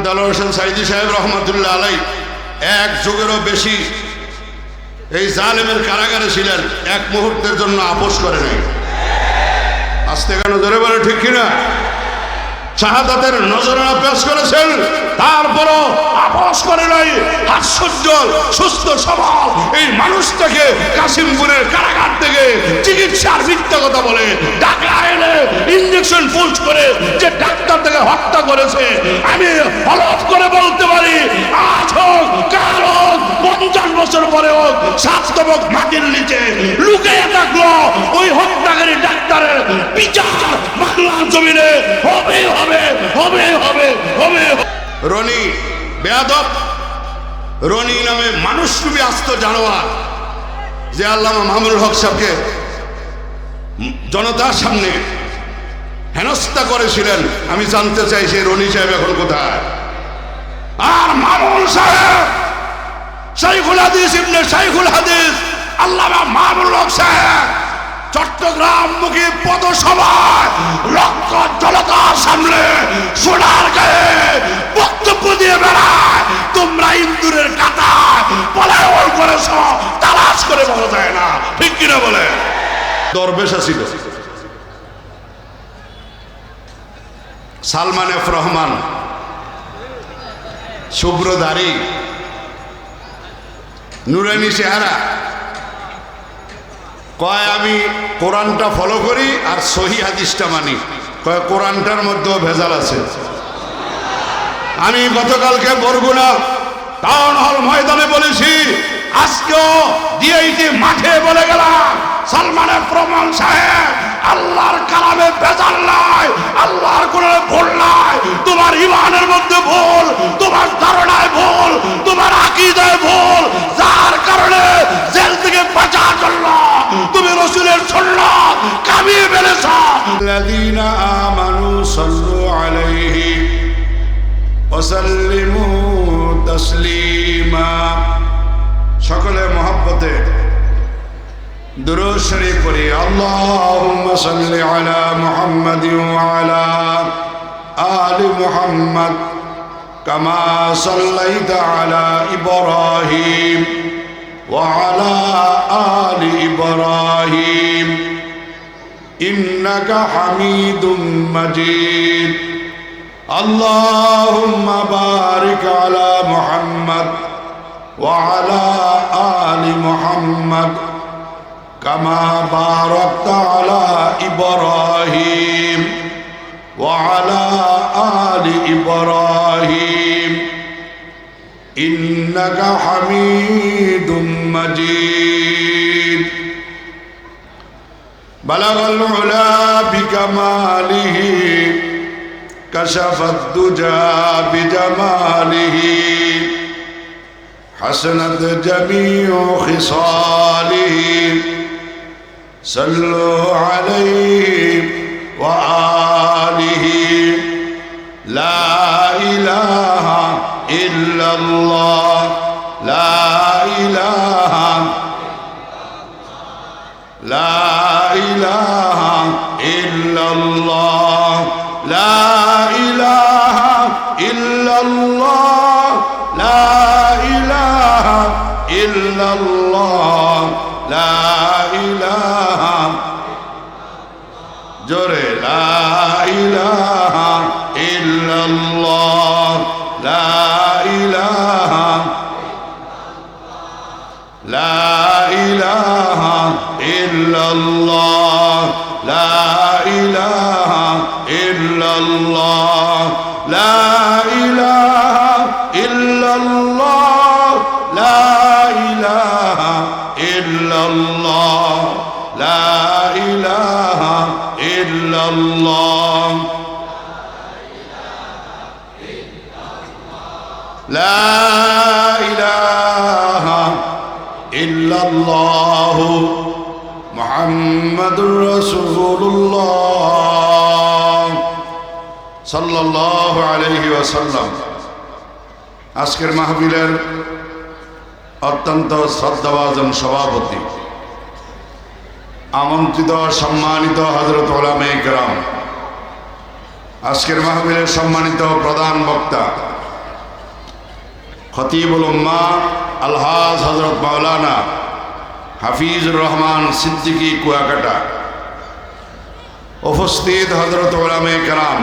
দেলোয়ার হোসেন সাইদি সাহেব রহমতুল্লাহ আলাই এক যুগেরও বেশি এই জালেমের কারাগারে ছিলেন, এক মুহূর্তের জন্য আপোষ করে নাই। আস্তে কেন ধরে বলে ঠিক কিনা? শাহাদাতের নজরানা পেশ করেছেন, তারপরও আপোষ করে নাই। হাস্যোজ্জ্বল সুস্থ সবল এই মানুষটাকে কাশিমপুরের কারাগার থেকে চিকিৎসার মিথ্যা কথা বলে ঢাকা এনে ইঞ্জেকশন পুশ করে যে ডাক্তার থেকে হত্যা করেছে, আমি হলফ করে বলতে পারি আজ হোক কাল হোক 50 বছর পরে হোক স্বাস্থ্যবক মাটির নিচে লুকিয়ে থাকলো ওই হত্যাকারী ডাক্তারের বিচার বাংলার জমিনে হবে হবে হবে হবে হবে। রনি বেয়াদব, রনি নামে মানুষরূপী আস্ত জানোয়ার যে আল্লামা মামুনুল হক সাহেবকে জনতার সামনে হেনস্থা করেছিলেন, আমি জানতে চাই সেই রনি সাহেব এখন কোথায়? আর মামুন সাহেব শাইখুল হাদিস ইবনে শাইখুল হাদিস আল্লামা মামুনুল হক সাহেব চট্টগ্রাম মুখী পথসভায় লক্ষ জনতার সামনে সোনার গায়ে বক্তব্য দিয়ে বেড়ায়, তোমরা ইন্দুরের কাঁটায় পলায়ন করেছ, তালাশ করে বলা যায় না, ঠিক কিনা বলে? দরবেশা ছিল সালমান এফ রহমান, শুভ্রধারী, নুরানি চেহারা, কয় আমি কোরআনটা ফলো করি আর সহি হাদিসটা মানি। কয় কোরআনটার মধ্যেও ভেজাল আছে। আমি গতকালকে বরগুনা টাউন হল ময়দানে বলেছি, আজকেও ডিআইটি মাঠে বলে গেলাম, সালমানের প্রমাণ সাহেব আল্লাহর কালামে ভেজাল নাই, আল্লাহর কোরআনে ভুল নাই, তোমার ঈমানের মধ্যে ভুল, তোমার ধারণায় ভুল, তোমার আকীদায় ভুল, যার কারণে জেল থেকে বাঁচার জন্য তুমি রাসূলের সুন্নাত কামিয়ে ফেলেছো। আল্লাযীনা আমানু সাল্লু আলাইহি ওয়া সাল্লিমু তাসলিমা। সকলে মহব্বতে দুরূদ শরীফ পড়ি। আল্লাহুম্মা সাল্লি আলা মুহাম্মাদিন ওয়া আলা আলি মুহাম্মাদ কামা সাল্লাইতা আলা ইব্রাহিম ওয়া আলা আলি ইব্রাহিম ইন্নাকা হামিদুম মাজিদ। আল্লাহুম্মা বারিক আলা মুহাম্মাদ ওয়া আলা আলি মুহাম্মাদ কামা বারাকতা আলা ইব্রাহিম ওয়া আলা আলি ইব্রাহিম ইন্নাকা হামিদুম মাজিদ। বালাগাল উলা বিকামালিহি কাশাফাদ দুজা বিজামালিহি হাসানাত জামিউ খিসালিহি সাল্লু আলাইহি ওয়া আলিহি লা ইলাহা ইল্লাল্লাহ লা ইলাহা লা ইলাহা ইল্লাল্লাহ লা ইলাহা ইল্লাল্লাহ লা ইলাহা ইল্লাল্লাহ লা ইলাহা জোরে লা ইলাহা ইল্লাল্লাহ লা ইলাহা লা ইলাহা ইল্লাল্লাহ লা ইলাহা ইল্লাল্লাহ লা ইলাহা ইল্লাল্লাহ লা ইলাহা ইল্লাল্লাহ লা ইলাহা ইল্লাল্লাহ লা ইলাহা ইল্লাল্লাহ মুহাম্মাদুর রাসূলুল্লাহ সাল্লাল্লাহু আলাইহি ওয়াসাল্লাম। আজকের মাহফিলের অত্যন্ত শ্রদ্ধাভাজন সভাপতি, আমন্ত্রিত সম্মানিত হযরত উলামায়ে কেরাম, আজকের মাহফিলের সম্মানিত প্রধান বক্তা খতিবুল উম্মাহ আলহাজ হযরত মাওলানা হাফিজুর রহমান সিদ্দিকী কুয়াকাটা, উপস্থিত হযরত উলামায়ে কেরাম,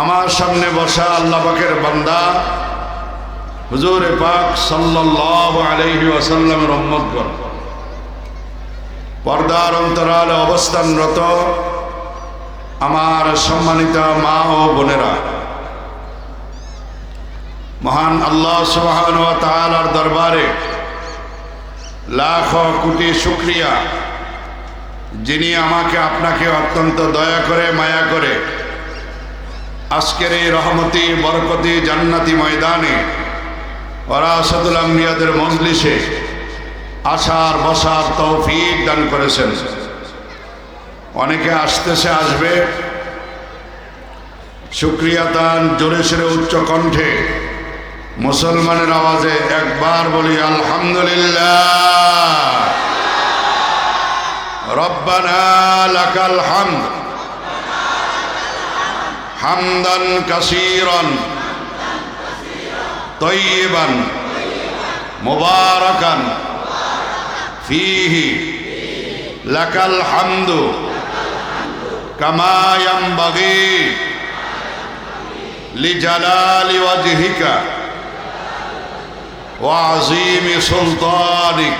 আমার সামনে বসা আল্লাহ পাকের বান্দা হুজুর পাক সাল্লাল্লাহু আলাইহি ওয়াসাল্লামের উম্মতগণ, পর্দার অন্তরালে অবস্থানরত আমার সম্মানিত মা ও বোনেরা, মহান আল্লাহ সুবহানাহু ওয়া তাআলার দরবারে লাখ কোটি শুকরিয়া, যিনি আমাকে আপনাকে অত্যন্ত দয়া করে মায়া করে আজকের এই রহমতি বরকতি জান্নাতি ময়দানে ওয়ারাসাতুল আম্বিয়াদের মজলিসে আসার বসার তৌফিক দান করেছেন। অনেকে আসতেছে, আসবে, শুকরিয়া দান জোরে সোরে উচ্চ কণ্ঠে মুসলমানের আওয়াজে একবার বলি আলহামদুলিল্লাহ। রব্বানা লাকাল হামদ হামদান কাসীরান তয়্যিবান মুবারাকান ফীহি লাকাল হামদু কামা ইয়ানবাগী লিজালালি ওয়াজহিকা ওয়া আযীমি সুলতানিক।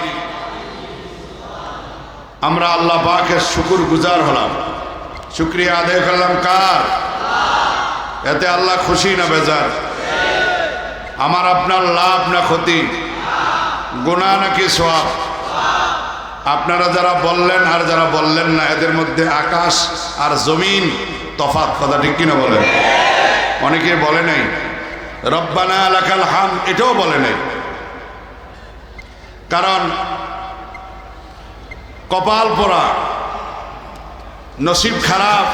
আমরা আল্লাহ পাকের শুকর গুজার হলাম, শুকরিয়া আদায় করলাম কার? এতে আল্লাহ খুশি না বেজার? আমার আপনার লাভ না ক্ষতি, গুনাহ নাকি সওয়াব? আপনারা যারা বললেন আর যারা বললেন না, এদের মধ্যে আকাশ আর জমিন তফাৎ, কথা ঠিক কিনা বলেন? অনেকে বলে নাই রব্বানা লাকাল হামদ, এটাও বলে নাই। কারণ কপাল পোড়া, নসিব খারাপ,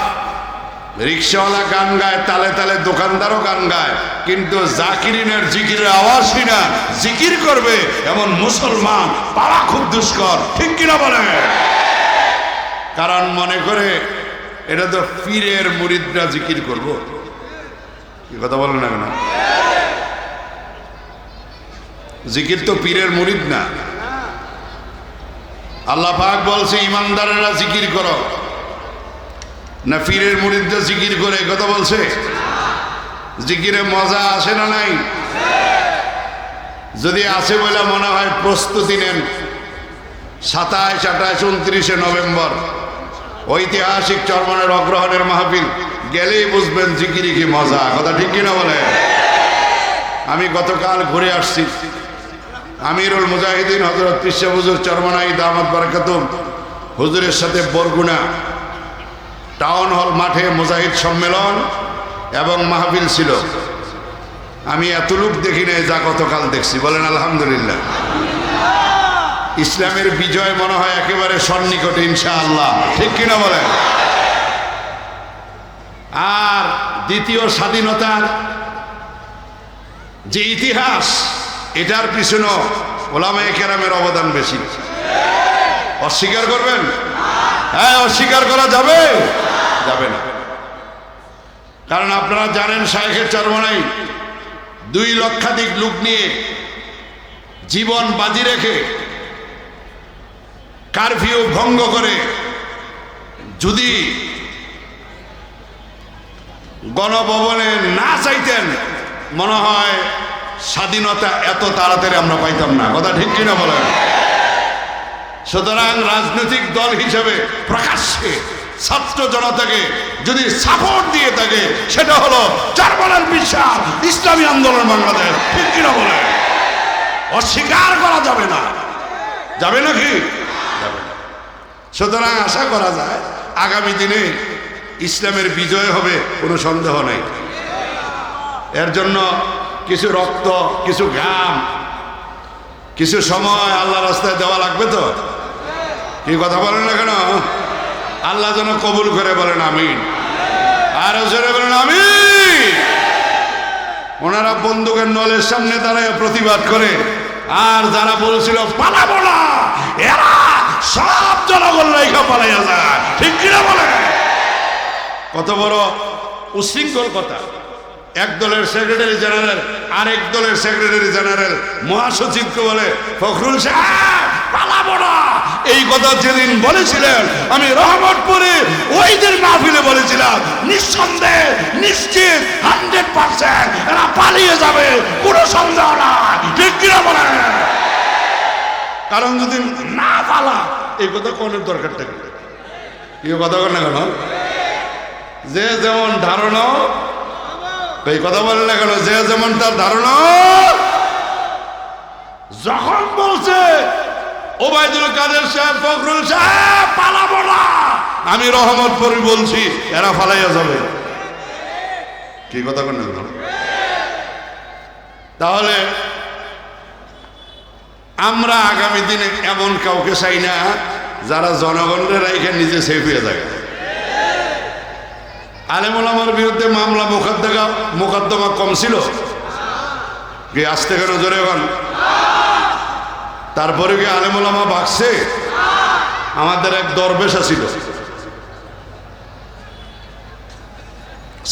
রিক্সাওয়ালা গান গায়, তালে তালে দোকানদারও গান গায়, কিন্তু জাকিরিনের জিকিরের আওয়াজই না জিকির করবে এমন মুসলমান পাওয়া খুব দুষ্কর, ঠিক কিনা বলে? কারণ মনে করে এটা তো পীরের মুরিদরা জিকির করব, কি কথা বলেন না কেন? জিকির তো পীরের মুরিদ না। আল্লাহ পাক বলছে ইমানদারেরা জিকির করো, না পীরের মুরিদরা জিকির করে? কথা বলছে। জিকিরে মজা আসে না নাই? যদি আছে বলে মনে হয় প্রস্তুতি নেন। 27, 28, 29 নভেম্বর ঐতিহাসিক চরমনের অগ্রহণের মাহফিল, গেলেই বুঝবেন জিকিরি কি মজা, কথা ঠিক কিনা বলে? আমি গতকাল ঘুরে আসছি, আমিরুল মুজাহিদিন হযরত পিসা হুজুর চরমনাই দামাত বারাকাতুম হুজুরের সাথে বরগুনা টাউন হল মাঠে মুজাহিদ সম্মেলন এবং মাহফিল ছিল। আমি এত লোক দেখি নাই যা গতকাল দেখছি, বলেন আলহামদুলিল্লাহ। ইসলামের বিজয় মনে হয় একেবারে সন্নিকটে ইনশাআল্লাহ, ঠিক কিনা বলেন? আর দ্বিতীয় স্বাধীনতার যে ইতিহাস, এটার পিছনে ওলামায়ে কেরামের অবদান বেশি। অস্বীকার করবেন? হ্যাঁ, অস্বীকার করা যাবে? যাবে না। কারণ আপনারা জানেন শাইখের চরমনাই 2 লক্ষাধিক লোক নিয়ে জীবন বাজি রেখে কারফিউ ভঙ্গ করে যদি গণভবনে না চাইতেন, মনে হয় স্বাধীনতা এত তাড়াতাড়ি আমরা পাইতাম না, কথা ঠিক কিনা বলেন? সুতরাং রাজনৈতিক দল হিসেবে প্রকাশ্যে ছাত্র জনতাকে যদি সাপোর্ট দিয়ে থাকে, সেটা হলো চরমনাইর বিশ্বাস ইসলামী আন্দোলন বাংলাদেশ, ঠিক কিনা বলে? অস্বীকার করা যাবে না। যাবে নাকি? যাবে না। সুতরাং আশা করা যায় আগামী দিনে ইসলামের বিজয় হবে, কোনো সন্দেহ নেই। এর জন্য কিছু রক্ত, কিছু ঘাম, কিছু সময় আল্লাহ রাস্তায় দেওয়া লাগবে তো, কি কথা বলেন না কেন? আল্লাহ যেন কবুল করে, বলেন আমিন। আর জোরে বলেন আমিন। ওনারা বন্দুকের নলের সামনে দাঁড়ায় প্রতিবাদ করে, আর যারা বলছিল পালাবো না, এরা সব জনগণ রেখা পালাইয়া যায়, ঠিক কিনা বলে? কত বড় উশৃঙ্খল কথা। এক দলের সেক্রেটারি জেনারেল আরেক দলের সেক্রেটারি জেনারেল মহাসচিবকে বলে, ফখরুল সাহেব পালাবো না। এই কথা যেদিন বলেছিলেন আমি রহমতপুরে ওই দিন মাহফিলে বলেছিলাম, নিঃসন্দেহে নিশ্চিত 100% এরা পালিয়ে যাবে, কোনো সন্দেহ না, ঠিক কিনা বলেন? কারণ যদি না পালা, এই কথা কোনের দরকারটা কি? এই কথা বল না কেন? যে যেমন ধারণা, এই কথা বলে না কেন? যে যেমন তার ধারণা। যখন বলছে ওবায়দুল কাদের সাহেব, ফখরুল সাহেব পালাবো না, আমি রহমতপুর বলছি এরা পালাইয়া যাবে, কি কথা বল না কেন? তাহলে আমরা আগামী দিনে এমন কাউকে চাই না যারা জনগণের এখানে নিজে সেফ হয়ে যায়। আলেম ওলামার বিরুদ্ধে মামলা মোকদ্দমা কম ছিল কি? আসতে কেন জোরে বল? তারপরে কি আলেম ওলামা ভাগছে? আমাদের এক দরবেশা ছিল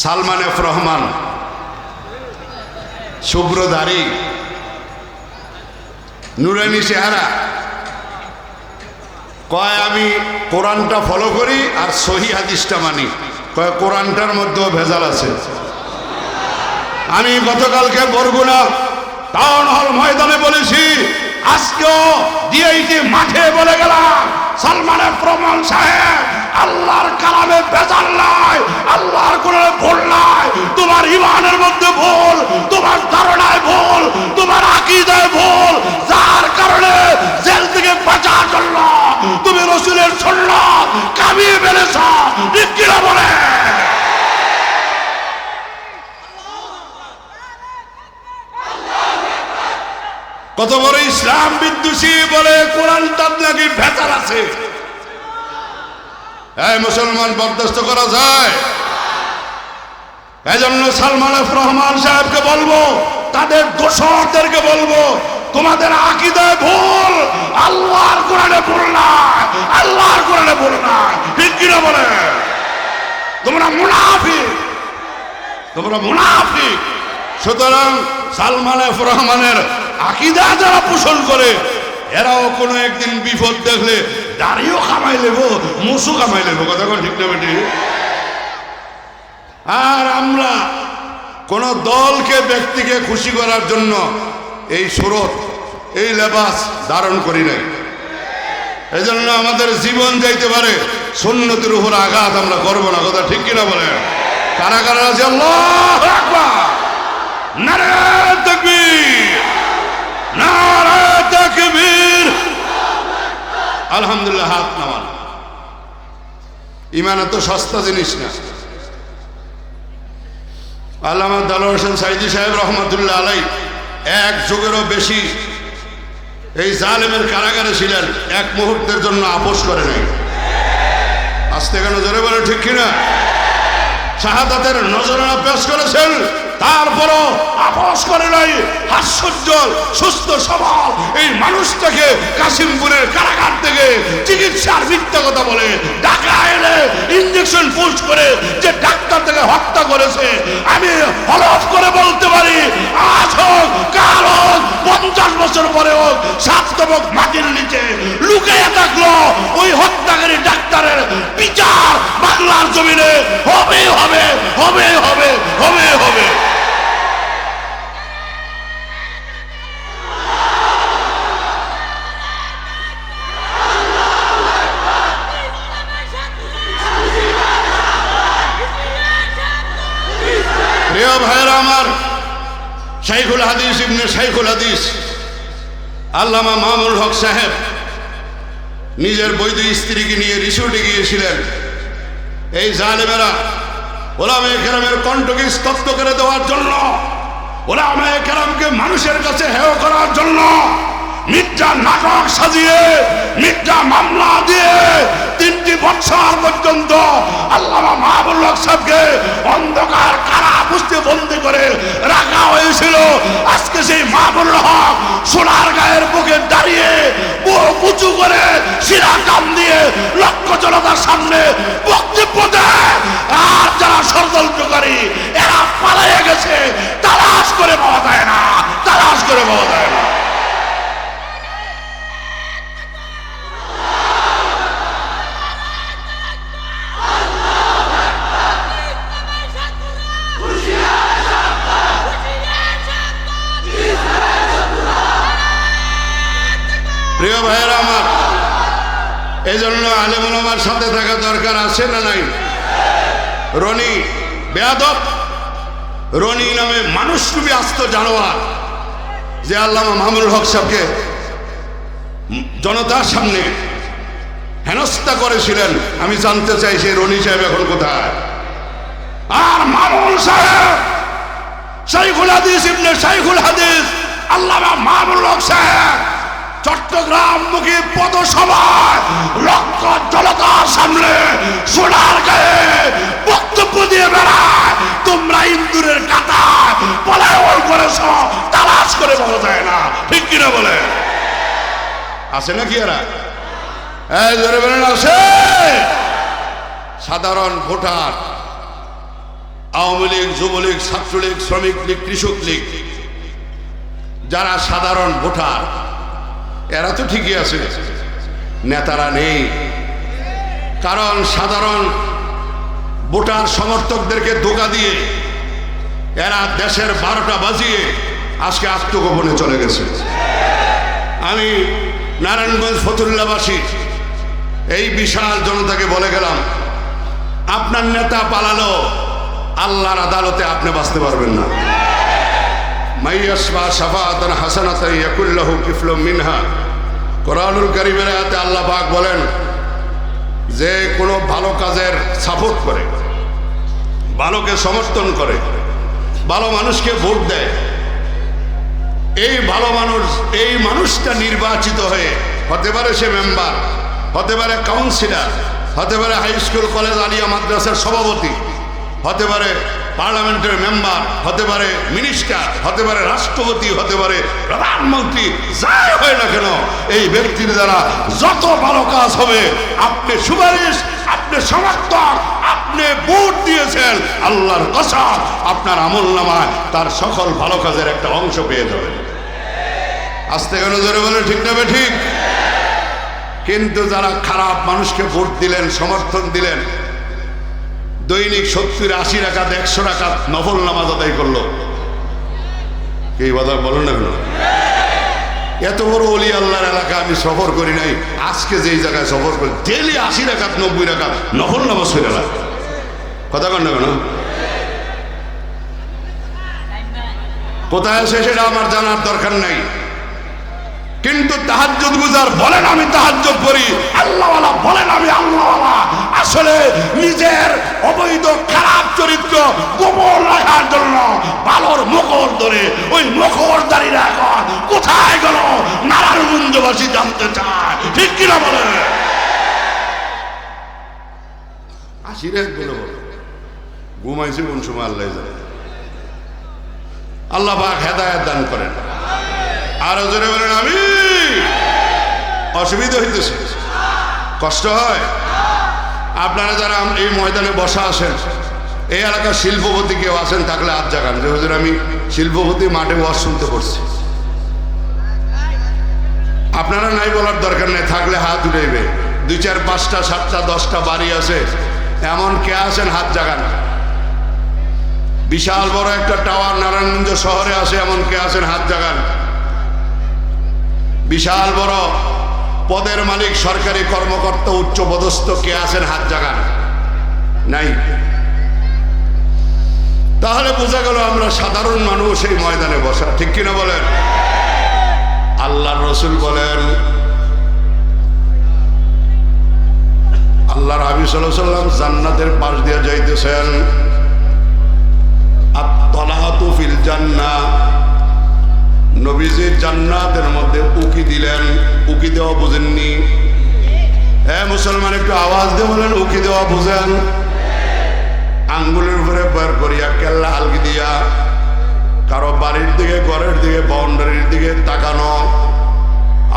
সালমান এফ রহমান, শুভ্রধারী, নুরানি চেহারা, কয় আমি কোরআনটা ফলো করি আর সহি হাদিসটা মানি। কয় কোরআনটার মধ্যেও ভেজাল আছে। আমি গতকালকে বরগুনা টাউন হল ময়দানে বলেছি, আজকেও ডিআইটি মাঠে বলে গেলাম, সালমান এফ রহমান সাহেব আল্লাহর কালামে ভেজাল নাই, আল্লাহর কোরআনে ভুল নাই। তোমার ঈমানের মধ্যে ভুল, তোমার ধারণায় ভুল, তোমার আকীদায় ভুল, যার কারণে জেল থেকে বাঁচার জন্য তুমি রাসূলের সুন্নাত কামিয়ে ফেলেছ, ঠিক কি না বলে? কত বড় ইসলাম বিদ্বেষী বলে কোরআনটার নাকি ভেজাল আছে। এই মুসলমান বরদাস্ত করা যায়? এজন্য সালমান এফ রহমান সাহেবকে বলবো, তাদের দোসরদেরকে বলবো, তোমাদের আকীদায় ভুল, আল্লাহর কোরআনে ভুল না, আল্লাহর কোরআনে ভুল না, ঠিক কিনা বলে? তোমরা মুনাফিক, তোমরা মুনাফিক। সুতরাং সালমান এফ রহমানের আকীদা যারা পোষণ করে, এরাও কোনো একদিন বিপদ দেখলে দাড়িও কামাই লেবো, মুসু কামাই লেবো, কথা কোন ঠিক না বেটি? আর আমরা কোন দলকে ব্যক্তিকে খুশি করার জন্য এই সুরত, এই লেবাস ধারণ করি নাই। এই জন্য আমাদের জীবন যাইতে পারে, সুন্নতের উপর আঘাত আমরা করবো না, কথা ঠিক কিনা বলেন? কারা কারা আছে? আল্লাহু আকবার, নারে তাকবীর, নারে তাকবীর, আলহামদুলিল্লাহ। হাত নামান। ইমান এত সস্তা জিনিস না। আল্লামা দেলোয়ার হোসেন সাইদি সাহেব রহমতুল্লাহ আলাই এক যুগেরও বেশি এই জালেমের কারাগারে ছিলেন, এক মুহূর্তের জন্য আপোষ করে নাই। আসতে কেন জোরে বলে, ঠিক কিনা? শাহাদাতের নজরানা পেশ করেছেন, তারপরও আপোষ করে নাই। হাস্যোজ্জ্বল সুস্থ সবল এই মানুষটাকে কাশিমপুরের কারাগার থেকে চিকিৎসার মিথ্যা কথা বলে ঢাকা এনে ইঞ্জেকশন পুশ করে যে ডাক্তার থেকে হত্যা করেছে, আমি হলফ করে বলতে পারি, আজ হোক কাল হোক 50 বছর পরে হোক, সাততবক মাটির নিচে লুকিয়ে থাকলো ওই হত্যাকারী ডাক্তারের বিচার বাংলার জমিনে হবে হবে হবে হবে হবে হবে। প্রিয় ভাইরা আমার, শাইখুল হাদিস ইবনে শাইখুল হাদিস আল্লামা মামুনুল হক সাহেব নিজের বৈধ স্ত্রীকে নিয়ে রিসোর্টে গিয়েছিলেন। এই জালেমেরা ওলামায়ে কেরামের কণ্ঠকে স্তব্ধ করে দেওয়ার জন্য, ওলামায়ে কেরামকে মানুষের কাছে হেয় করার জন্য মিথ্যা নাটক সাজিয়ে, মিথ্যা মামলা দিয়ে 3টি বছর পর্যন্ত আল্লামা মাহবুবুল হক সাহেবকে অন্ধকার কারা বুঝতে বন্দি করে রাখা হয়েছিল। আজকে সেই মাহবুবুল হক সোনার গায়ের বুকে দাঁড়িয়ে বুক উঁচু করে শিরা কান দিয়ে লক্ষ জনতার সামনে বক্তব্য দেয়। আর যারা ষড়যন্ত্রকারী এরা পালিয়ে গেছে, তালাশ করে পাওয়া যায় না, তালাশ করে পাওয়া যায় না। প্রিয় ভাইয়েরা আমার, এই জন্য আলেম ওলামার সাথে থাকা দরকার আছে না নাই? রনি বেয়াদব, রনি নামে মানুষরূপী আস্ত জানোয়ার যে আল্লামা মামুনুল হক সাহেবকে জনতার সামনে হেনস্থা করেছিলেন, আমি জানতে চাই সেই রনি সাহেব এখন কোথায়? আর মামুন সাহেব, শাইখুল হাদিস ইবনে শাইখুল হাদিস আল্লামা মামুনুল হক সাহেব চট্টগ্রাম মুখী পদসভায় লক্ষ জনতার সামনে সোনার গায়ে বক্তব্য দিয়ে বেড়ায়, তোমরা ইন্দুরের কাঁটায় পলায়ন করেছ, তালাশ করে পাওয়া যায় না, ঠিক কিনা বলে? আছে নাকি এরা? এই জোরে বলেন আছে? সাধারণ ভোটার, আওয়ামী লীগ, যুবলীগ, ছাত্রলীগ, শ্রমিক লীগ, কৃষক লীগ, যারা সাধারণ ভোটার এরা তো ঠিকই আছে, নেতারা নেই। কারণ সাধারণ ভোটার সমর্থকদেরকে ধোঁকা দিয়ে এরা দেশের 12টা বাজিয়ে আজকে আত্মগোপনে চলে গেছে। আমি নারায়ণগঞ্জ ফতুল্লাবাসী এই বিশাল জনতাকে বলে গেলাম, আপনার নেতা পালালো, আল্লাহর আদালতে আপনি বাঁচতে পারবেন না। মাইয়াসবা শাফাআতান হাসানাতান ইয়াকুল লাহু কিফলুম মিনহা, কোরআনুল কারীমের আয়াতে আল্লাহ পাক বলেন, যে কোনো ভালো কাজের সাপোর্ট করে, ভালোকে সমর্থন করে, ভালো মানুষকে ভোট দেয়, এই ভালো মানুষ, এই মানুষটা নির্বাচিত হয়ে হতে পারে সে মেম্বার, হতে পারে কাউন্সিলর, হতে পারে হাই স্কুল কলেজ আলিয়া মাদ্রাসার সভাপতি, হতে পারে পার্লামেন্টের মেম্বার, হতে পারে মিনিস্টার, হতে পারে রাষ্ট্রপতি, হতে পারে প্রধানমন্ত্রী, যাই হয় না কেন, এই ব্যক্তির দ্বারা যত ভালো কাজ হবে, আপনি সুপারিশ, আপনি সমর্থন, আপনি ভোট দিয়েছেন, আল্লাহর কসম আপনার আমলনামায় তার সকল ভালো কাজের একটা অংশ পেয়ে যাবেন। আস্তে কেন জোরে বলে ঠিক না ঠিক? কিন্তু যারা খারাপ মানুষকে ভোট দিলেন, সমর্থন দিলেন, দৈনিক 70-80 রাকাত 100 রাকাত নফল নামাজ আদায় করলো, এই কথা বলেন না কেন? এত বড় ওলি আল্লাহর এলাকা আমি সফর করি নাই, আজকে যেই জায়গায় সফর করি ডেলি 80 রাকাত 90 রাকাত নফল নামাজ পড়ে না, কথা কন না কেন? কোথায় আছে সেটা আমার জানার দরকার নাই, কিন্তু তাহাজ্জুদ গুজার বলেন আমি তাহাজ্জুদ করি, আল্লাহওয়ালা বলেন আমি আল্লাহওয়ালা, আসলে নিজের অবৈধ খারাপ চরিত্র গোপন রাখার জন্য ভালোর মুখোশ ধরে ওই মুখোশধারীরা এখন কোথায় গেল নারায়ণগঞ্জবাসী জানতে চায়, ঠিক কিনা বলে? আশিরে বলে বলে ঘুমাইছে কোন সময় আল্লাহ জানে। আল্লাহ পাক হেদায়েত দান করেন। আরো জোরে বলেন আমি। অসুবিধা হইতেছে, কষ্ট হয়? আপনারা যারা এই ময়দানে বসা আছেন, এই এলাকার শিল্পপতি কেউ আছেন থাকলে হাত জাগান, যে হুজুর আমি শিল্পপতি মাঠে ওয়াজ শুনতে পড়ছি। আপনারা নাই বলার দরকার নেই, থাকলে হাত উঠাইবে। 2, 4, 5টা 7টা 10টা বাড়ি আছে, এমন কে আছেন হাত জাগান। বিশাল বড় একটা টাওয়ার নারায়ণগঞ্জ শহরে আছে, এমন কে আছেন হাত জাগান। বিশাল বড় পদের মালিক, সরকারি কর্মকর্তা, উচ্চ পদস্থ কে আছেন হাত জাগান। নাই? তাহলে বোঝা গেল আমরা সাধারণ মানুষ এই ময়দানে বসা, ঠিক কিনা বলেন? আল্লাহর রাসূল বলেন, আল্লাহর হাবিব সাল্লাল্লাহু আলাইহি ওয়াসাল্লাম জান্নাতের পাশ দিয়ে যাইতেছেন, আত-তালাতু ফিল জান্নাহ, নবীজি জান্নাতের মধ্যে উকি দিলেন। উকি দেওয়া বুঝেননি? হ্যাঁ মুসলমান, একটু আওয়াজ দিয়ে বলেন উকি দেওয়া বুঝেন? আঙ্গুলের উপরে বের করিয়া কেল্লা আলগি দিয়া কারো বাড়ির দিকে, ঘরের দিকে, বাউন্ডারির দিকে তাকানো।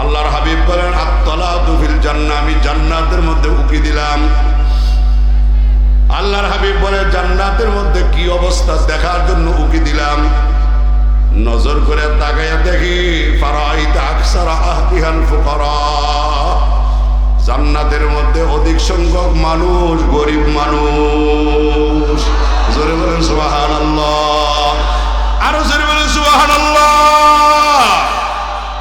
আল্লাহর হাবিব বলেন, আত-তালাতু ফিল জান্নাহ, আমি জান্নাতের মধ্যে উকি দিলাম। আল্লাহর হাবিব বলে জান্নাতের মধ্যে কি অবস্থা দেখার জন্য উকি দিলাম। নজর করে তাকাইয়া দেখি ফারাইতা আকসারা আহলিহাল ফুকারা, জান্নাতের মধ্যে অধিক সংখ্যক মানুষ গরিব মানুষ। জোরে বলেন সুবহানাল্লাহ, আরো জোরে বলেন সুবহানাল্লাহ।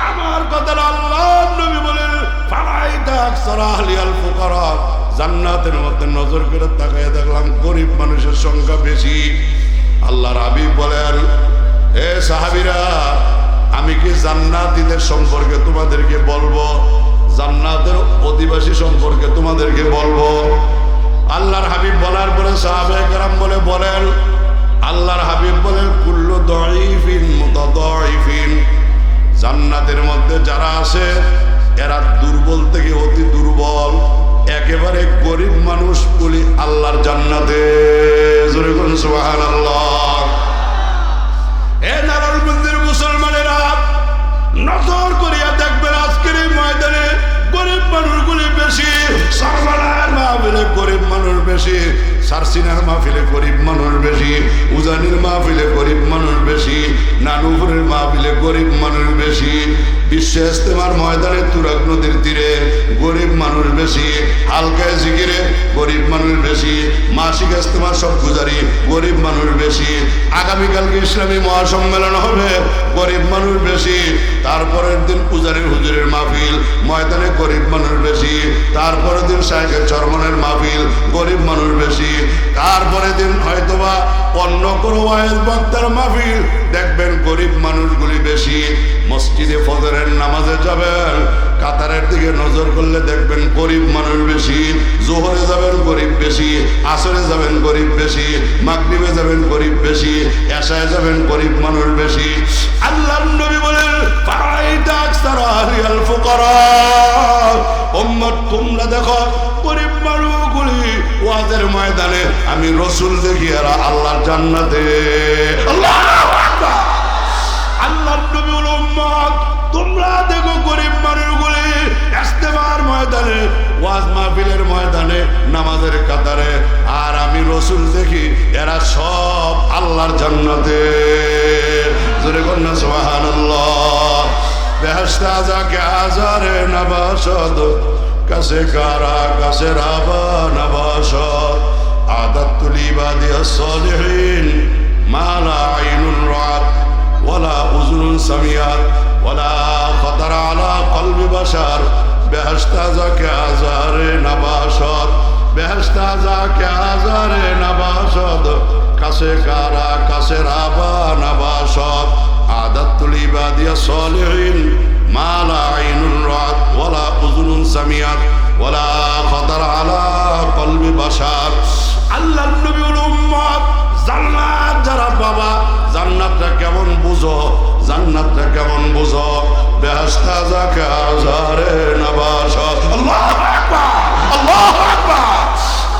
আমার কথা আল্লাহর নবী বলেন ফারাইতা আকসারা আহলিহাল ফুকারা, জান্নাতের মধ্যে নজর করে তাকাইয়া দেখলাম গরিব মানুষের সংখ্যা বেশি। আল্লাহর হাবিব বলেন হে সাহাবীরা, আমি কি জান্নাতীদের সম্পর্কে তোমাদেরকে বলবো, জান্নাতের অধিবাসী সম্পর্কে তোমাদেরকে বলবো? আল্লাহর হাবিব বলার পরে সাহাবায়ে কেরাম বলেন আল্লাহর হাবিব বলেন কুল্লু দাঈফিন মুতাদাঈফিন, জান্নাতের মধ্যে যারা আছে এরা দুর্বল থেকে অতি দুর্বল, একেবারে গরিব মানুষ বলি আল্লাহর জান্নাতে। জোরে বলুন সুবহানাল্লাহ। এ নারায়ণগঞ্জের মুসলমানেরা নজর করিয়া দেখবেন আজকের এই ময়দানে গরিব মানুষগুলি বেশি, সারবালার মাহফিলে গরিব মানুষ বেশি, সারসিনার মাহফিলে গরিব মানুষ বেশি, উজানির মাহফিলে গরিব মানুষ বেশি, নানুপুরের মাহফিলে গরিব মানুষ বেশি, বিশ্ব ইজতেমার ময়দানে তুরাগ নদীর তীরে গরিব মানুষ বেশি, হালকায় জিকিরে গরিব মানুষ বেশি, মাসিক ইজতেমার সব গুজারি গরিব মানুষ বেশি, আগামীকালকে ইসলামী মহাসম্মেলন হবে গরিব মানুষ বেশি, তারপরের দিন পূজারীর হুজুরের মাহফিল ময়দানে গরিব মানুষ বেশি, তারপরের দিন শাইখে চরমনের মাহফিল গরিব মানুষ বেশি, তারপরের দিন হয়তোবা অন্য কোনো ওয়াইজ বক্তার মাহফিল দেখবেন গরিব মানুষগুলি বেশি। মসজিদে ফজরের নামাজে যাবেন, কাতারের দিকে নজর করলে দেখবেন গরিব মানুষ বেশি, জোহরে যাবেন গরিব বেশি, আসরে যাবেন গরিব বেশি, মাগরিবে যাবেন গরিব বেশি, এশায় যাবেন গরিব মানুষ বেশি। আল্লাহর নবী বলেন ফারাইতা আকসারা আহলিল ফুকারা, উম্মত তোমরা দেখো গরিব মানুষগুলি ওয়াজের ময়দানে আমি রাসূল দেখি এরা আল্লাহর জান্নাতে। আল্লাহু আকবার। আল্লাহর নবী বলেন উম্মত তোমরা দেখো গরিব মানুষগুলি ইজতেমার ময়দানে ওয়াজ মাহফিলের ময়দানে নামাজের কাতারে, আর আমি রাসূল দেখি এরা সব আল্লাহর জান্নাতে। জোরে বলুন না সুবহানাল্লাহ। বেহেশত আযাকে আযারে নবাশদ, কাছে কারা কাছে রাবা নবাশদ, আদাতুল ইবাদিয়াস সালিহিন মা লা আইনুন রাআত ওয়ালা উযুনুন সামিআত ওয়ালা খাতার আলা কলবি বাশার। বেহেশত আযাকে আযারে নবাশদ, বেহেশত আযাকে আযারে নবাশদ, কাছে কারা কাছে রাবা নবাশদ, আদাতুল ইবাদিয়াস সালিহিন মা লা আইনুন রাআত ওয়ালা উযুনুন সামিআত ওয়ালা খাতার আলা কলবি বাশার। আল্লাহর নবী বলেন উম্মত জান্নাত যারা বাবা, জান্নাতটা কেমন বুঝো, জান্নাতটা কেমন বুঝো? বেহেশত আযাকে আযারে নবাশদ। আল্লাহু আকবার, আল্লাহু আকবার।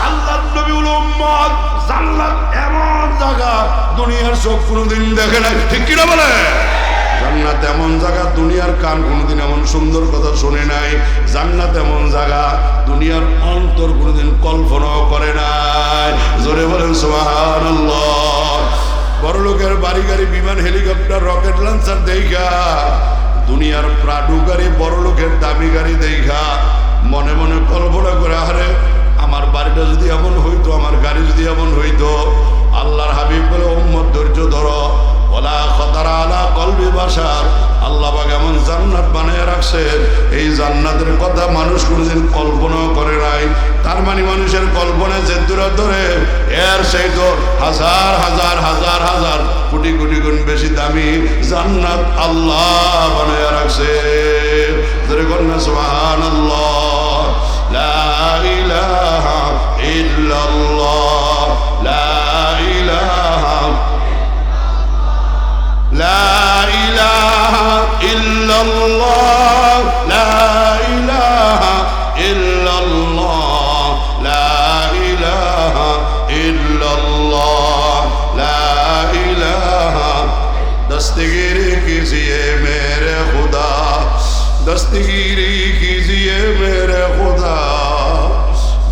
আল্লাহর নবী বলেন উম্মত জান্নাত এমন জায়গা দুনিয়ার চোখ কোনোদিন দেখে নাই, ঠিক কিনা বলে? জান্নাত এমন জায়গা দুনিয়ার কান কোনোদিন এমন সুন্দর কথা শুনে নাই, জান্নাত এমন জায়গা দুনিয়ার অন্তর কোনোদিন কল্পনাও করে নাই। জোরে বলেন সুবহানাল্লাহ। বড় লোকের বাড়ি গাড়ি বিমান হেলিকপ্টার রকেট লঞ্চার দেখা, দুনিয়ার প্রাডু গাড়ি বড় লোকের দামি গাড়ি দেখা মনে মনে কল্পনা করে আরে আমার বাড়িটা যদি এমন হইতো, আমার গাড়ি যদি এমন হইতো। আল্লাহর হাবিব বলে উম্মত ধৈর্য ধরো, ওয়ালা খাতারা আলা কলবি বাশার। আল্লাহ পাক এমন জান্নাত বানিয়ে রাখছে, এই জান্নাতের কথা মানুষ কোনোদিন কল্পনাও করে নাই। তার মানে মানুষের কল্পনায় যে দূরে ধরে এর সেই তো হাজার হাজার হাজার হাজার কোটি কোটি গুণ বেশি দামি জান্নাত আল্লাহ বানিয়ে রাখছে। ধরে কন্যা সুবহানাল্লাহ। লা ইলাহা ইল্লাল্লাহ, লা ইলাহা, লা ইলাহা ইল্লাল্লাহ, লা ইলাহা ইল্লাল্লাহ, লা ইলাহা ইল্লাল্লাহ, লা ইলাহা। দস্তগিরি कीजिए मेरे खुदा, दस्तगीरी कीजिए मेरे खुदा,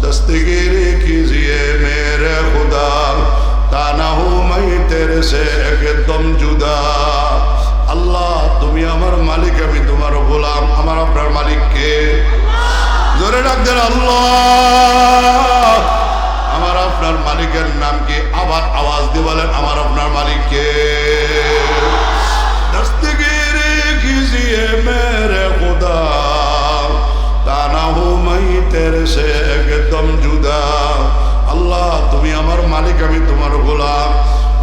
दस्तगीरी कीजिए मेरे तेरे से एकदम जुदा। আল্লাহ তুমি আমার মালিক, আমি তোমার গোলাম। আমার আপনার মালিক কে? জোরে ডাক দেন আল্লাহ। আমার আপনার মালিকের নাম কি? আবার আওয়াজ দিয়ে বলেন আমার আপনার মালিক কে? দস্তগিরি कीजिए मेरे खुदा, ताना हूँ मैं तेरे से एकदम जुदा। আল্লাহ তুমি আমার মালিক, আমি তোমার গোলাম।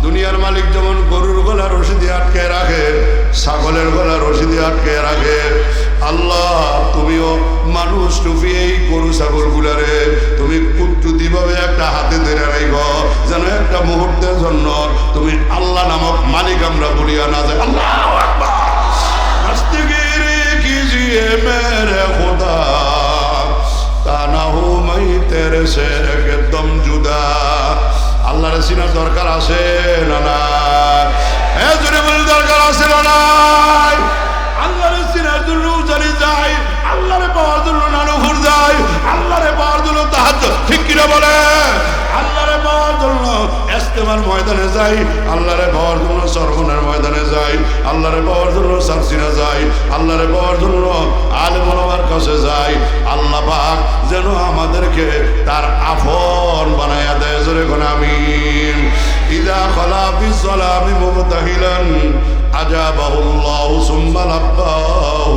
দুনিয়ার মালিক যেমন গরুর গলা রশি দিয়ে আটকে রাখে, ছাগলের গলা রশি দিয়ে আটকে রাখে, আল্লাহ তুমিও মানুষ টুপি এই গরু ছাগল গুলারে তুমি কুট্টুতি ভাবে একটা হাতে ধরে রাখো, যেন একটা মুহূর্তের জন্য তুমি আল্লাহ নামক মালিক আমরা বলিয়া না যায়। আল্লাহু আকবার। দস্তগিরি कीजिए मेरे खुदा, ताना हूँ मैं तेरे से एकदम जुदा। আল্লাহর চিনার দরকার আছে না নাই? জোরে বলে দরকার আছে না নাই? আল্লাহর চিনার জন্য জানি যাই, আল্লাহরে পাওয়ার জন্য নানুঘর যাই, আল্লাহরে পাওয়ার জন্য তাহাজ্জুদ, ঠিক কিনা বলে? আল্লাহরে পাওয়ার জন্য ইস্তেমার ময়দানে যাই, আল্লাহরে পাওয়ার জন্য সরবনের ময়দানে যাই, আল্লাহরে পাওয়ার জন্য সারসিনা যাই, আল্লাহরে পাওয়ার জন্য আলেম ওলামার কাছে যাই। আল্লাহ পাক যেন আমাদেরকে তার আপন বানায়া দেয়। জোরে কোন আমিন। ইদা খালা ফিস সালামি মুবতাহিলান আজাবাহুল্লাহু সুম্মা লাব্বাহু।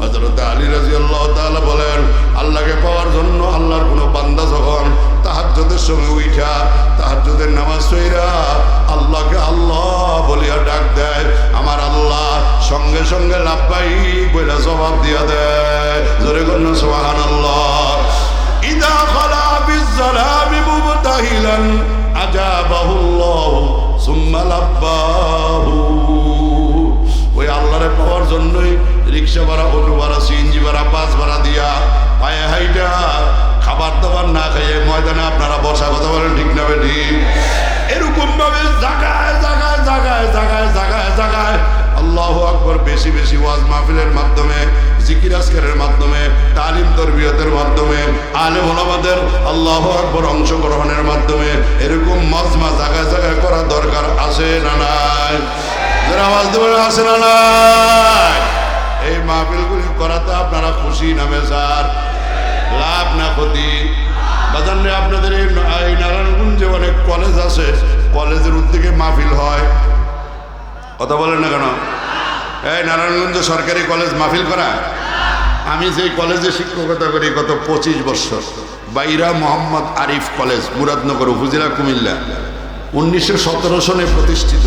হযরত আলী রাদিয়াল্লাহু তাআলা বলেন, আল্লাহকে পাওয়ার জন্য আল্লাহর কোন বান্দা যখন তাহাজ্জুদের সময় উঠা তাহাজ্জুদের নামাজ পড়া আল্লাহকে আল্লাহ বলিয়া ডাক দেয়, আমার আল্লাহ সঙ্গে সঙ্গে লাব্বাইক বলে জবাব দিয়া দেয়। জোরে কোন সুবহানাল্লাহ। ইদা খালা ফিস সালামি মুবতাহিলান আজাবাহুল্লাহু সুম্মা লাব্বাহু। ওই আল্লাহরে পাওয়ার জন্যই রিক্সা ভাড়া, অটো ভাড়া, সিএনজি ভাড়া, বাস ভাড়া দিয়া পায়ে হাইটা খাবার দাবার না খাইয়ে ময়দানে আপনারা বসা, কথা বলেন ঠিক না ঠিক? এরকম ভাবে জায়গায় জায়গায় জায়গায় জায়গায় জায়গায় জায়গায় আল্লাহু আকবার বেশি বেশি ওয়াজ মাহফিলের মাধ্যমে, জিকির আজকারের মাধ্যমে, তালিম তরবিয়তের মাধ্যমে, আলেম ওলামাদের আল্লাহু আকবার অংশগ্রহণের মাধ্যমে এরকম মজমা জায়গায় জায়গায় করা দরকার আছে না নাই? যারা আওয়াজ দেবেন আছে না নাই? এই মাহফিলগুলি করাতে আপনারা খুশি না বেজার? লাভ না ক্ষতি? বাজারে আপনাদের এই নারায়ণগঞ্জে অনেক কলেজ আছে, কলেজের উদ্যোগে মাহফিল হয়, কথা বলেন না কেন? এই নারায়ণগঞ্জ সরকারি কলেজ মাহফিল করা? আমি যেই কলেজে শিক্ষকতা করি গত 25 বছর, বাইরা মোহাম্মদ আরিফ কলেজ, মুরাদনগর উপজেলা, কুমিল্লা, 1917 সনে প্রতিষ্ঠিত।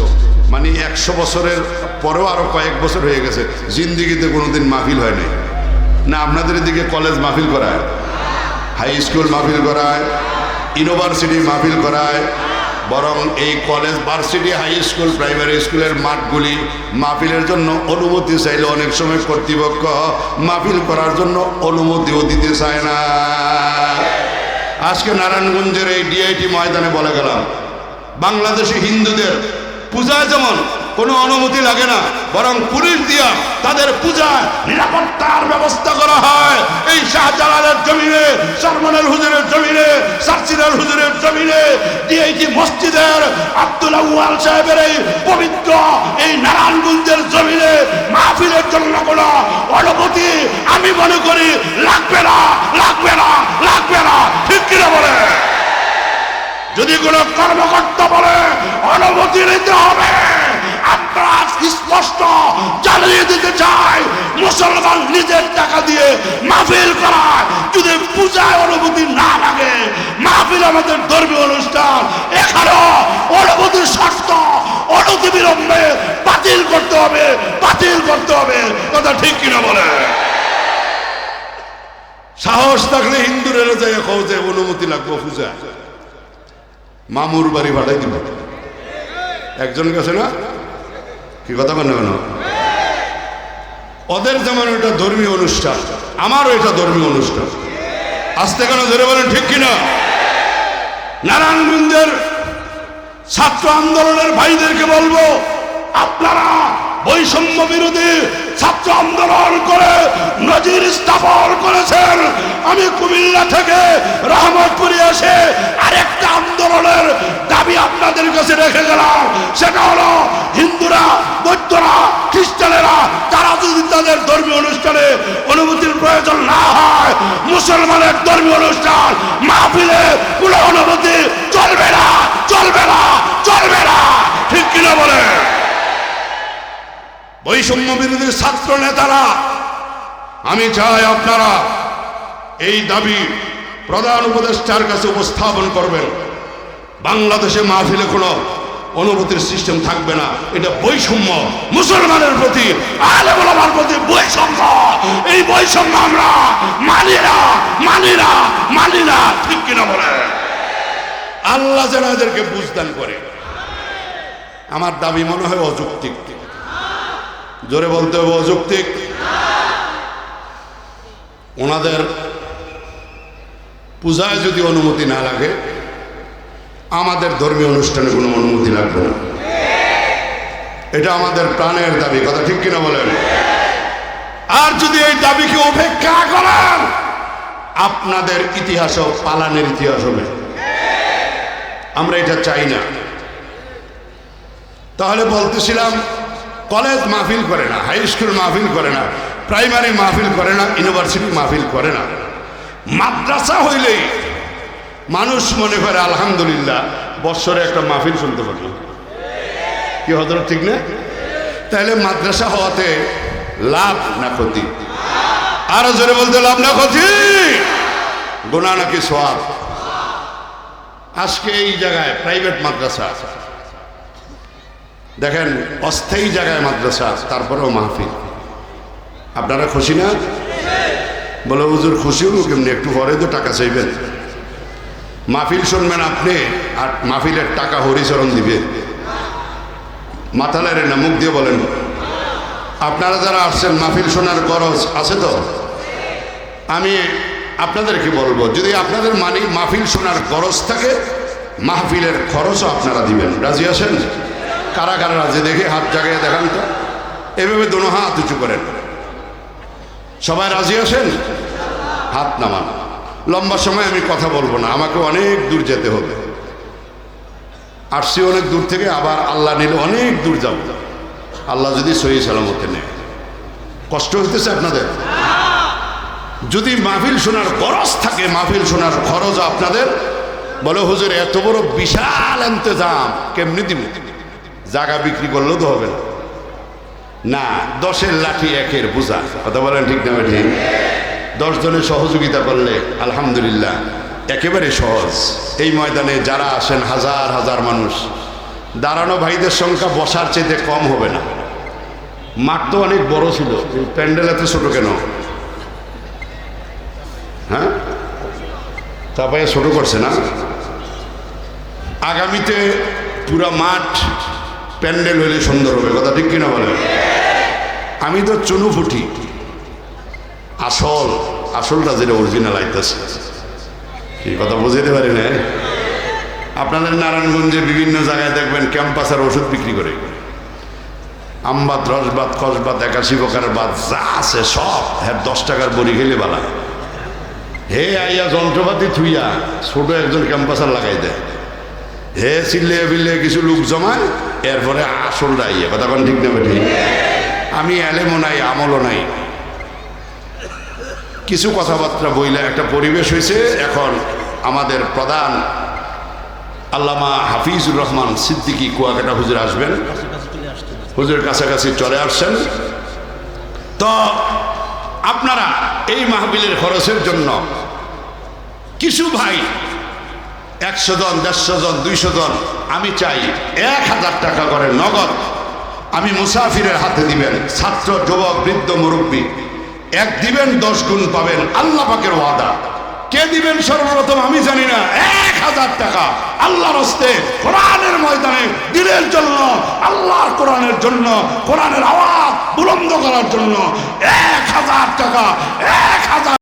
মানে 100 বছরের পরেও আরো কয়েক বছর হয়ে গেছে, জিন্দিগিতে কোনোদিন মাহফিল হয় নাই। না আপনাদের এদিকে কলেজ মাহফিল করায়, হাই স্কুল মাহফিল করায়, ইউনিভার্সিটি মাহফিল করায়, বরং এই college, varsity, high school, primary স্কুলের মাঠগুলি মাহফিলের জন্য অনুমতি চাইলে অনেক সময় কর্তৃপক্ষ মাহফিল করার জন্য অনুমতিও দিতে চায় না। আজকে নারায়ণগঞ্জের এই ডিআইটি ময়দানে বলে গেলাম, বাংলাদেশি হিন্দুদের পূজায় যেমন কোনো অনুমতি লাগে না, বরং পুলিশ দিয়া তাদের পূজায় নিরাপত্তার ব্যবস্থা করা হয়। এই শাহজালালের জমিনে, সরমনের হুজুরের জমিনে, সারসিনার হুজুরের জমিনে, ডিআইটি মসজিদের আব্দুল আউয়াল সাহেবের এই পবিত্র এই নারায়ণগঞ্জের জমিনে মাহফিলের জন্য কোনো অনুমতি আমি মনে করি লাগবে না, লাগবে না, লাগবে না, ঠিক কিনা বলে? যদি কোনো কর্মকর্তা বলে অনুমতি নিতে হবে, আমরা স্পষ্ট জানিয়ে দিতে চাই, মুসলমান নিজের টাকা দিয়ে মাহফিল করায়, যদি পূজায় অনুমতি না লাগে, মাহফিল আমাদের ধর্মীয় অনুষ্ঠান, এখানেও অনুমতির শর্ত অনতিবিলম্বে বাতিল করতে হবে, বাতিল করতে হবে, কথা ঠিক কিনা বলে? সাহস থাকলে হিন্দুরা যাই যে অনুমতি লাগবে পূজা, মামুর বাড়ি ভাড়াই দিব। একজন গেছে না, কি কথা বলেন কেন? ওদের যেমন এটা ধর্মীয় অনুষ্ঠান, আমারও এটা ধর্মীয় অনুষ্ঠান। আসতে কেন ধরে বলেন ঠিক কিনা? নারায়ণগঞ্জের ছাত্র আন্দোলনের ভাইদেরকে বলবো, আপনারা বৈষম্য বিরোধী ছাত্র আন্দোলন করে নজির স্থাপন করেছেন। আমি কুমিল্লা থেকে রহমতপুরে এসে আরেকটা আন্দোলনের দাবি আপনাদের কাছে রেখে গেলাম। সেটা হলো হিন্দুরা, বৌদ্ধরা, খ্রিস্টানেরা তারা যদি তাদের ধর্মীয় অনুষ্ঠানে অনুমতির প্রয়োজন না হয়, মুসলমানের ধর্মীয় অনুষ্ঠান মাহফিলে কোনো অনুমতি চলবে না, চলবে না, চলবে না। ঠিক কিনা বলে? বৈষম্য বিরোধী ছাত্র নেতারা, আমি চাই আপনারা এই দাবি প্রধান উপদেষ্টার কাছে উপস্থাপন করবেন। বাংলাদেশে মাহফিলে কোনো অনুভূতির সিস্টেম থাকবে না। এটা বৈষম্য, মুসলমানের প্রতি, আলেম ওলামার প্রতি বৈষম্য। এই বৈষম্য আমরা মানি না, মানি না, মানি না। ঠিক কিনা বলে? আল্লাহ যেন এদেরকে বুঝদান করে। আমার দাবি মনে হয় অযৌক্তিক। জোরে বলতে হবে অযৌক্তিক। ওনাদের পূজায় যদি অনুমতি না লাগে, আমাদের ধর্মীয় অনুষ্ঠানে কোনো অনুমতি লাগবে না। এটা আমাদের প্রাণের দাবি। কথা ঠিক কিনা বলেন? আর যদি এই দাবিকে উপেক্ষা করেন, আপনাদের ইতিহাসও পালানের ইতিহাস হবে। আমরা এটা চাই না। তাহলে বলতেছিলাম, কলেজ মাহফিল করে না, হাই স্কুল মাহফিল করে না, প্রাইমারি মাহফিল করে না, ইউনিভার্সিটি মাহফিল করে না। মাদ্রাসা হইলেই মানুষ মনে করে আলহামদুলিল্লাহ বৎসরে একটা মাহফিল শুনতে পারল। কি হজরত ঠিক না? তাহলে মাদ্রাসা হওয়াতে লাভ না ক্ষতি? আরো জোরে বলতে লাভ না ক্ষতি? গুনাহ নাকি সওয়াব? আজকে এই জায়গায় প্রাইভেট মাদ্রাসা দেখেন, অস্থায়ী জায়গায় মাদ্রাসা, তারপরেও মাহফিল। আপনারা খুশি না? বলে হুজুর খুশি হলো কেমনি? একটু পরে তো টাকা চাইবেন। মাহফিল শুনবেন আপনি, আর মাহফিলের টাকা হরিচরণ দিবে। মাথা লাইরে না, মুখ দিয়ে বলেন। আপনারা যারা আসছেন মাহফিল শোনার গরজ আছে তো? আমি আপনাদেরকে বলবো, যদি আপনাদের মাহফিল শোনার গরজ থাকে, মাহফিলের খরচও আপনারা দিবেন। রাজি আছেন? কারা কারা রাজি? দেখে হাত জাগিয়ে দেখান তো। এভাবে দোনো হাত উঁচু করেন। সবাই রাজি আছেন? হাত নামান। লম্বা সময় আমি কথা বলবো না, আমাকে অনেক দূর যেতে হবে। আসছি অনেক দূর থেকে, আবার আল্লাহ নিলে অনেক দূর যাব। আল্লাহ যদি সহি সালামতে নেয়। কষ্ট হইতেছে আপনাদের? যদি মাহফিল শোনার গরজ থাকে, মাহফিল শোনার খরচ আপনাদের। বলে হুজুর এত বড় বিশাল ইন্তজাম কেমনি দিব? জায়গা বিক্রি করলেও তো হবে না। 10-এর লাঠি 1-এর বোঝা। কথা বলেন ঠিক না? ঠিক। 10 জনের সহযোগিতা করলে আলহামদুলিল্লাহ একেবারে সহজ। এই ময়দানে যারা আসেন হাজার হাজার মানুষ, দাঁড়ানো ভাইদের সংখ্যা বসার চেয়ে কম হবে না। মাঠ তো অনেক বড় ছিল, প্যান্ডেল এত ছোট কেন? হ্যাঁ, তারপরে ছোট করছে না? আগামীতে পুরা মাঠ প্যান্ডেল হইলে সুন্দর হবে। কথা ঠিক কিনা বলেন? আমি তো চুনু ফুটি, আসলটা যেটা অরিজিনাল আইতেছে। এই কথা বুঝাইতে পারি না? আপনাদের নারায়ণগঞ্জে বিভিন্ন জায়গায় দেখবেন ক্যাম্পাসের ওষুধ বিক্রি করে। আমবাদ, রসবাদ, কসবাদ, 81 প্রকারের বাদ যা আছে সব 10 টাকার বড়ি খেলে বালা। হে আইয়া যন্ত্রপাতি থুইয়া ছোট একজন ক্যাম্পাসার লাগাই দেয়। হে চিল্লে বিল্লে কিছু লোক জমায়, এরপরে আসলটা আইয়া। কথা কোন ঠিক না? ঠিক। আমি এলেমও নাই, আমলও নাই, কিছু কথাবার্তা বইলে একটা পরিবেশ হয়েছে। এখন আমাদের প্রধান আল্লামা হাফিজুর রহমান সিদ্দিকী কুয়াকাটা হুজুর আসবেন। হুজুরের কাছাকাছি চলে আসছেন। তো আপনারা এই মাহফিলের খরচের জন্য কিছু ভাই 100 জন, 150 জন, 200 জন, আমি চাই 1000 টাকা করে নগদ আমি মুসাফিরের হাতে দিবেন। ছাত্র, যুবক, বৃদ্ধ, মুরব্বী, এক দিবেন 10 গুণ পাবেন, আল্লাহ পাকের ওয়াদা। কে দিবেন সর্বপ্রথম আমি জানি না। 1000 টাকা আল্লাহর হস্তে কোরআনের ময়দানে দিনের জন্য, আল্লাহর কোরআনের জন্য, কোরআনের আওয়াজ বুলন্দ করার জন্য 1000 টাকা। 1000